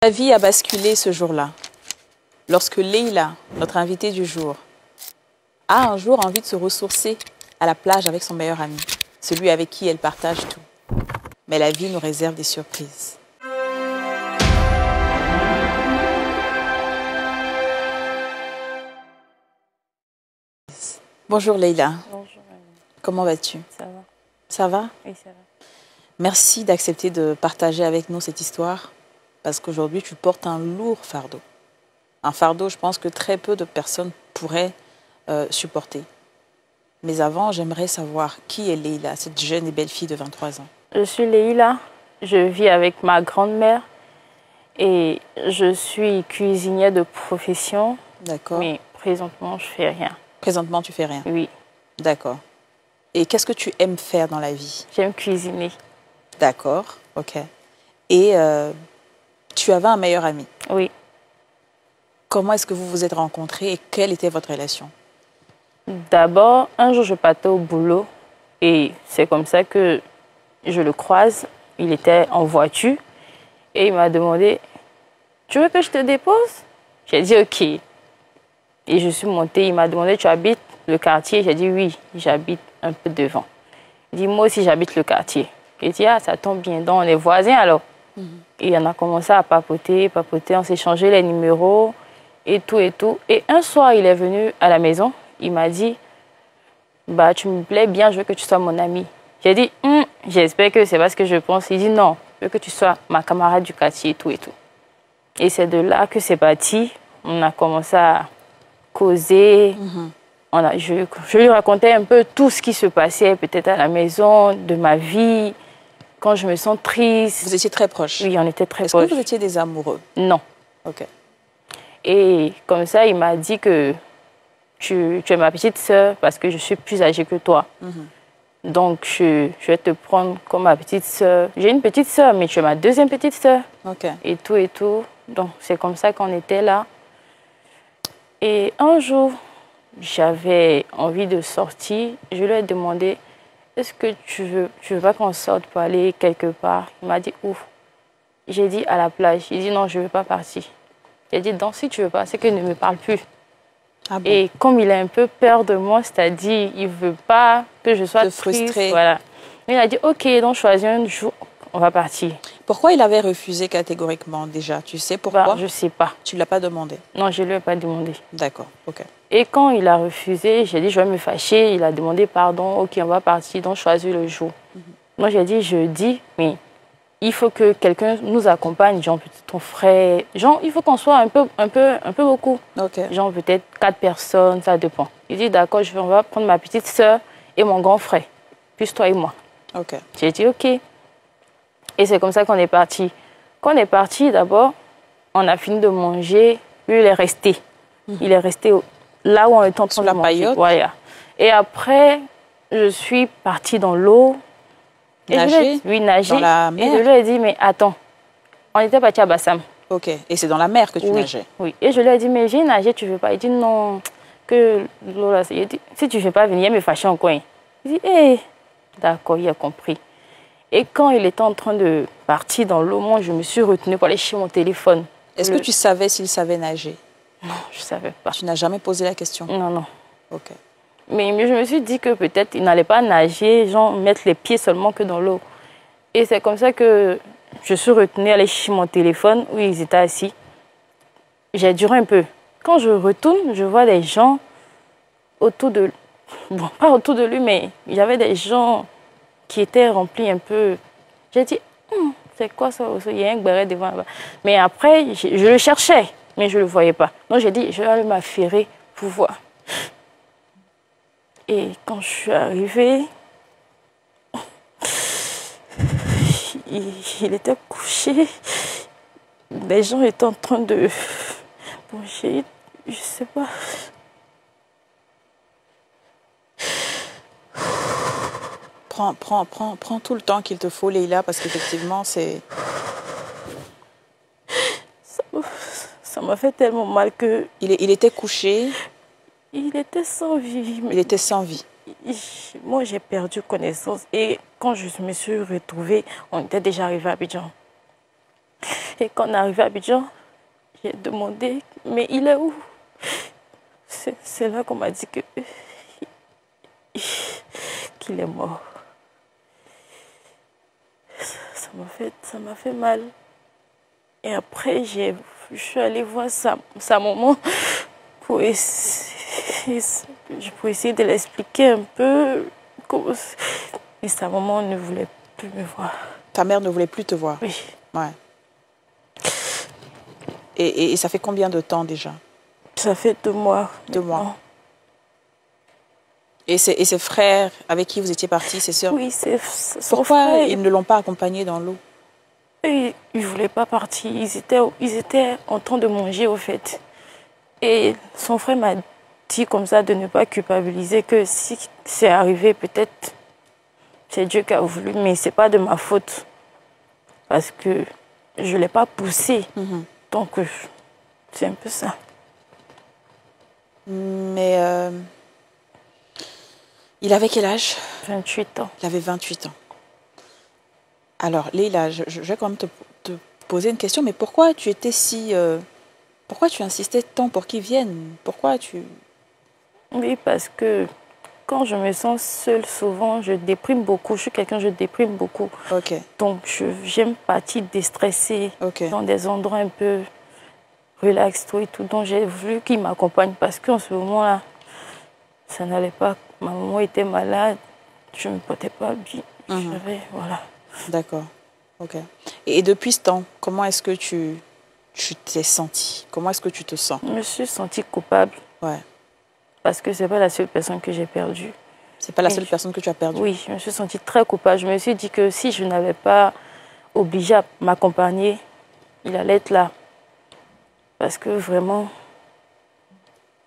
La vie a basculé ce jour-là, lorsque Leïla, notre invitée du jour, a un jour envie de se ressourcer à la plage avec son meilleur ami, celui avec qui elle partage tout. Mais la vie nous réserve des surprises. Bonjour Leïla. Bonjour. Comment vas-tu? Ça va? Ça va? Oui, ça va. Merci d'accepter de partager avec nous cette histoire, parce qu'aujourd'hui tu portes un lourd fardeau. Un fardeau, je pense que très peu de personnes pourraient supporter. Mais avant, j'aimerais savoir qui est Leïla, cette jeune et belle fille de 23 ans. Je suis Leïla, je vis avec ma grand-mère et je suis cuisinière de profession. D'accord. Mais présentement, je fais rien. Présentement, tu fais rien? Oui. D'accord. Et qu'est-ce que tu aimes faire dans la vie? J'aime cuisiner. D'accord, ok. Et tu avais un meilleur ami? Oui. Comment est-ce que vous vous êtes rencontrés et quelle était votre relation? D'abord, un jour, je partais au boulot et c'est comme ça que je le croise. Il était en voiture et il m'a demandé « Tu veux que je te dépose ?» J'ai dit « Ok ». Et je suis montée. Il m'a demandé « Tu habites le quartier ?» J'ai dit « Oui, j'habite un peu devant ». Il dit « Moi aussi, j'habite le quartier ». J'ai dit « Ah, ça tombe bien, donc on est voisins alors ». Et on a commencé à papoter, on s'est changé les numéros et tout et tout. Et un soir, il est venu à la maison. Il m'a dit « Bah, tu me plais bien, je veux que tu sois mon ami ». J'ai dit « J'espère que c'est pas ce que je pense ». Il dit « Non, je veux que tu sois ma camarade du quartier et tout et tout ». Et c'est de là que c'est parti. On a commencé à causer. Je lui racontais un peu tout ce qui se passait, peut-être à la maison, de ma vie, quand je me sens triste. Vous étiez très proches? Oui, on était très proches. Est-ce que vous étiez des amoureux? Non. Ok. Et comme ça, il m'a dit que tu es ma petite sœur parce que je suis plus âgée que toi. Donc, je vais te prendre comme ma petite sœur. J'ai une petite sœur, mais tu es ma deuxième petite sœur. Ok. Et tout et tout. Donc, c'est comme ça qu'on était là. Et un jour, j'avais envie de sortir. Je lui ai demandé, est-ce que tu veux pas qu'on sorte pour aller quelque part? Il m'a dit, où? J'ai dit, à la plage. Il dit, non, je ne veux pas partir. J'ai dit, donc si tu veux pas, c'est qu'il ne me parle plus. Ah bon? Et comme il a un peu peur de moi, c'est-à-dire, il ne veut pas que je sois triste. Frustrée. Voilà. Il a dit, ok, donc choisis un jour, on va partir. Pourquoi il avait refusé catégoriquement déjà? Tu sais pourquoi? Bah, je ne sais pas. Tu ne l'as pas demandé? Non, je ne lui ai pas demandé. D'accord, ok. Et quand il a refusé, j'ai dit, je vais me fâcher. Il a demandé pardon, ok, on va partir, donc choisis le jour. Moi, j'ai dit, jeudi, mais il faut que quelqu'un nous accompagne, genre peut-être ton frère. Genre, il faut qu'on soit un peu beaucoup. Ok. Genre peut-être 4 personnes, ça dépend. Il dit, d'accord, on va prendre ma petite soeur et mon grand frère, plus toi et moi. Ok. J'ai dit, ok. Et c'est comme ça qu'on est parti. Quand on est parti, d'abord, on a fini de manger. Lui, il est resté. Il est resté là où on était en train de manger. Paillote? Voilà. Et après, je suis partie dans l'eau. Nager? Oui, nager. Dans la mer? Et je lui ai dit, mais attends, on était parti à Bassam. Ok. Et c'est dans la mer que tu nageais? Oui. Et je lui ai dit, mais j'ai nagé, tu veux pas? Il dit, non, que l'eau là, il dit, si tu ne veux pas venir, il me fâche encore. Il dit, hé, d'accord, il a compris. Et quand il était en train de partir dans l'eau, moi, je me suis retenue pour aller chercher mon téléphone. Est-ce que tu savais s'il savait nager? Non, je ne savais pas. Tu n'as jamais posé la question? Non, non. Ok. Mais je me suis dit que peut-être il n'allait pas nager, genre mettre les pieds seulement que dans l'eau. Et c'est comme ça que je suis retenue à aller chercher mon téléphone où ils étaient assis. J'ai duré un peu. Quand je retourne, je vois des gens autour de lui. Bon, pas autour de lui, mais il y avait des gens qui étaient remplis un peu. J'ai dit, c'est quoi ça? Il y a un béret devant là-bas. Mais après, je le cherchais, mais je ne le voyais pas. Donc j'ai dit, je vais aller m'affairer pour voir. Et quand je suis arrivée, il était couché. Les gens étaient en train de manger, je sais pas. Prends tout le temps qu'il te faut, Leïla, parce qu'effectivement, c'est... Ça m'a fait tellement mal que... Il était couché? Il était sans vie. Il était sans vie? Moi, j'ai perdu connaissance. Et quand je me suis retrouvée, on était déjà arrivé à Abidjan. Et quand on est arrivé à Abidjan, j'ai demandé, mais il est où? C'est là qu'on m'a dit que qu'il est mort. Ça m'a fait mal. Et après, je suis allée voir sa maman pour essayer, pour essayer de l'expliquer un peu. Et sa maman ne voulait plus me voir. Ta mère ne voulait plus te voir? Oui. Ouais. Et ça fait combien de temps déjà? Ça fait 2 mois. 2 mois. Et ses frères avec qui vous étiez partis, ses sœurs? Oui, c'est son Pourquoi frère. ils ne l'ont pas accompagné dans l'eau? Ils ne voulaient pas partir. Ils étaient en train de manger, au fait. Et son frère m'a dit comme ça de ne pas culpabiliser, que si c'est arrivé, peut-être c'est Dieu qui a voulu, mais ce n'est pas de ma faute. Parce que je ne l'ai pas poussé. Donc, c'est un peu ça. Mais il avait quel âge? 28 ans. Il avait 28 ans. Alors, Leïla, je vais quand même te poser une question, mais pourquoi tu étais si... pourquoi tu insistais tant pour qu'il vienne? Pourquoi tu... Oui, parce que quand je me sens seule, souvent, je déprime beaucoup. Je suis quelqu'un, je déprime beaucoup. Ok. Donc, j'aime partir déstressée dans des endroits un peu relax, tout et tout. Donc, j'ai voulu qu'il m'accompagne parce qu'en ce moment-là, ça n'allait pas. Ma maman était malade, je ne me portais pas bien. Voilà. D'accord. Ok. Et depuis ce temps, comment est-ce que tu t'es sentie? Comment est-ce que tu te sens? Je me suis sentie coupable. Ouais. Parce que ce n'est pas la seule personne que j'ai perdue. C'est pas la seule personne que tu as perdue? Oui, je me suis sentie très coupable. Je me suis dit que si je n'avais pas obligé à m'accompagner, il allait être là. Parce que vraiment,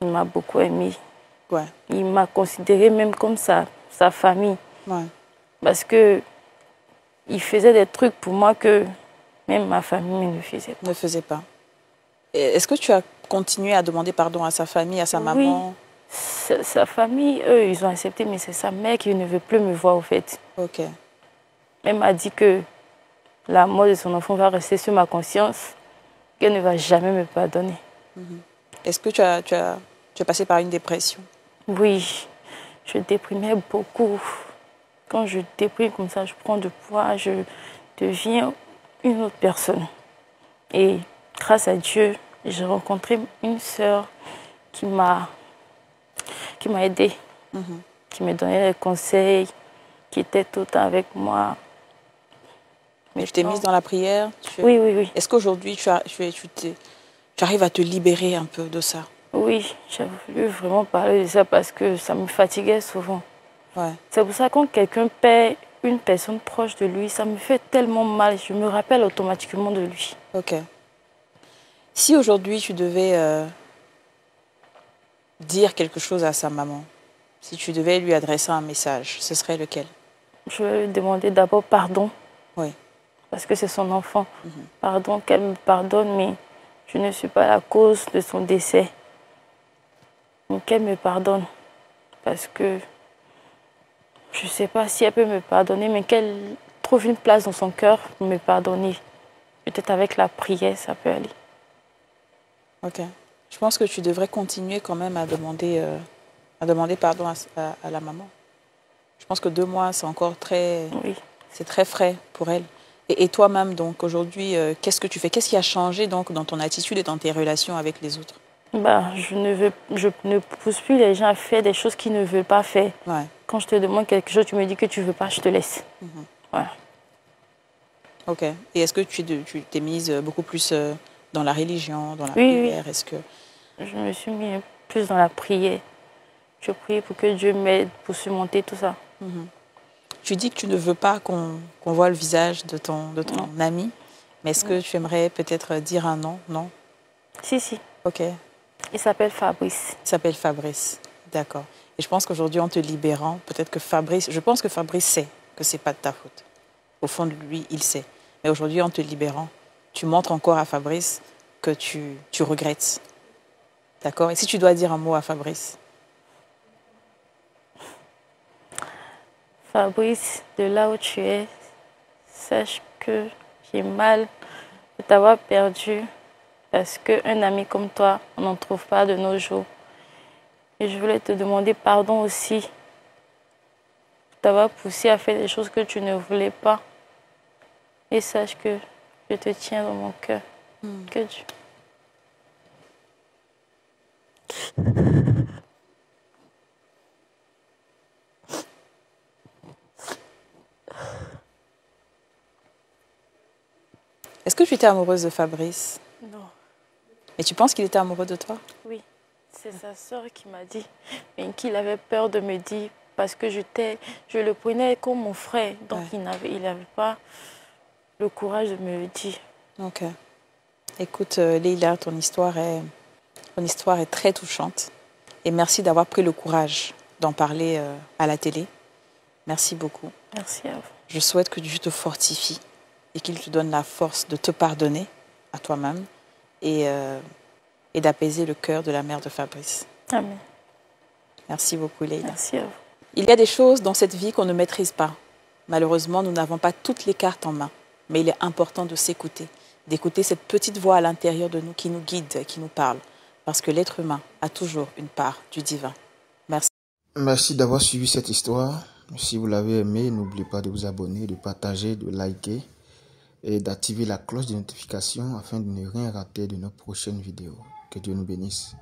il m'a beaucoup aimé. Ouais. Il m'a considéré même comme sa famille. Ouais. Parce que il faisait des trucs pour moi que même ma famille ne faisait pas. Ne faisait pas. Est-ce que tu as continué à demander pardon à sa famille, à sa maman? Sa famille, eux, ils ont accepté, mais c'est sa mère qui ne veut plus me voir, au fait. Ok. Elle m'a dit que la mort de son enfant va rester sur ma conscience, qu'elle ne va jamais me pardonner. Est-ce que tu as passé par une dépression? Oui, je déprimais beaucoup. Quand je déprime comme ça, je prends du poids, je deviens une autre personne. Et grâce à Dieu, j'ai rencontré une sœur qui m'a aidée, qui me donnait des conseils, qui était tout le temps avec moi. Mais tu t'es mise dans la prière? Oui, oui, oui. Est-ce qu'aujourd'hui, tu arrives à te libérer un peu de ça? Oui, j'ai voulu vraiment parler de ça parce que ça me fatiguait souvent. Ouais. C'est pour ça que quand quelqu'un perd une personne proche de lui, ça me fait tellement mal. Je me rappelle automatiquement de lui. Ok. Si aujourd'hui tu devais dire quelque chose à sa maman, si tu devais lui adresser un message, ce serait lequel? Je vais lui demander d'abord pardon. Oui. Parce que c'est son enfant. Pardon, qu'elle me pardonne, mais je ne suis pas la cause de son décès. Donc qu'elle me pardonne. Parce que je ne sais pas si elle peut me pardonner, mais qu'elle trouve une place dans son cœur pour me pardonner. Peut-être avec la prière, ça peut aller. Ok. Je pense que tu devrais continuer quand même à demander pardon à la maman. Je pense que 2 mois, c'est encore c'est très frais pour elle. Et toi-même, donc, aujourd'hui, qu'est-ce que tu fais? Qu'est-ce qui a changé donc dans ton attitude et dans tes relations avec les autres? Je ne pousse plus les gens à faire des choses qu'ils ne veulent pas faire. Ouais. Quand je te demande quelque chose, tu me dis que tu ne veux pas, je te laisse. Voilà. Ok. Et est-ce que tu t'es mise beaucoup plus dans la religion, dans la prière? Oui. Est-ce que... Je me suis mise plus dans la prière. Je prie pour que Dieu m'aide pour surmonter tout ça. Tu dis que tu ne veux pas qu'on voit le visage de ton ami, mais est-ce que tu aimerais peut-être dire un nom? Non? Si. Ok. Il s'appelle Fabrice. Il s'appelle Fabrice. D'accord. Et je pense qu'aujourd'hui, en te libérant, peut-être que Fabrice... Je pense que Fabrice sait que ce n'est pas de ta faute. Au fond de lui, il sait. Mais aujourd'hui, en te libérant, tu montres encore à Fabrice que tu regrettes. D'accord? Et si tu dois dire un mot à Fabrice? Fabrice, de là où tu es, sache que j'ai mal de t'avoir perdu parce qu'un ami comme toi, on n'en trouve pas de nos jours. Et je voulais te demander pardon aussi de t'avoir poussé à faire des choses que tu ne voulais pas. Et sache que je te tiens dans mon cœur. Que Dieu. Est-ce que tu étais amoureuse de Fabrice? Non. Et tu penses qu'il était amoureux de toi? Oui, c'est sa sœur qui m'a dit, mais qu'il avait peur de me dire parce que je le prenais comme mon frère, donc Ouais. il n'avait pas le courage de me le dire. Ok. Écoute, Leïla, ton histoire est très touchante. Et merci d'avoir pris le courage d'en parler à la télé. Merci beaucoup. Merci à vous. Je souhaite que Dieu te fortifie et qu'il te donne la force de te pardonner à toi-même et d'apaiser le cœur de la mère de Fabrice. Amen. Merci beaucoup, Leïla. Merci à vous. Il y a des choses dans cette vie qu'on ne maîtrise pas. Malheureusement, nous n'avons pas toutes les cartes en main. Mais il est important de s'écouter, d'écouter cette petite voix à l'intérieur de nous qui nous guide, qui nous parle. Parce que l'être humain a toujours une part du divin. Merci. Merci d'avoir suivi cette histoire. Si vous l'avez aimé, n'oubliez pas de vous abonner, de partager, de liker et d'activer la cloche de notification afin de ne rien rater de nos prochaines vidéos. Que Dieu nous bénisse.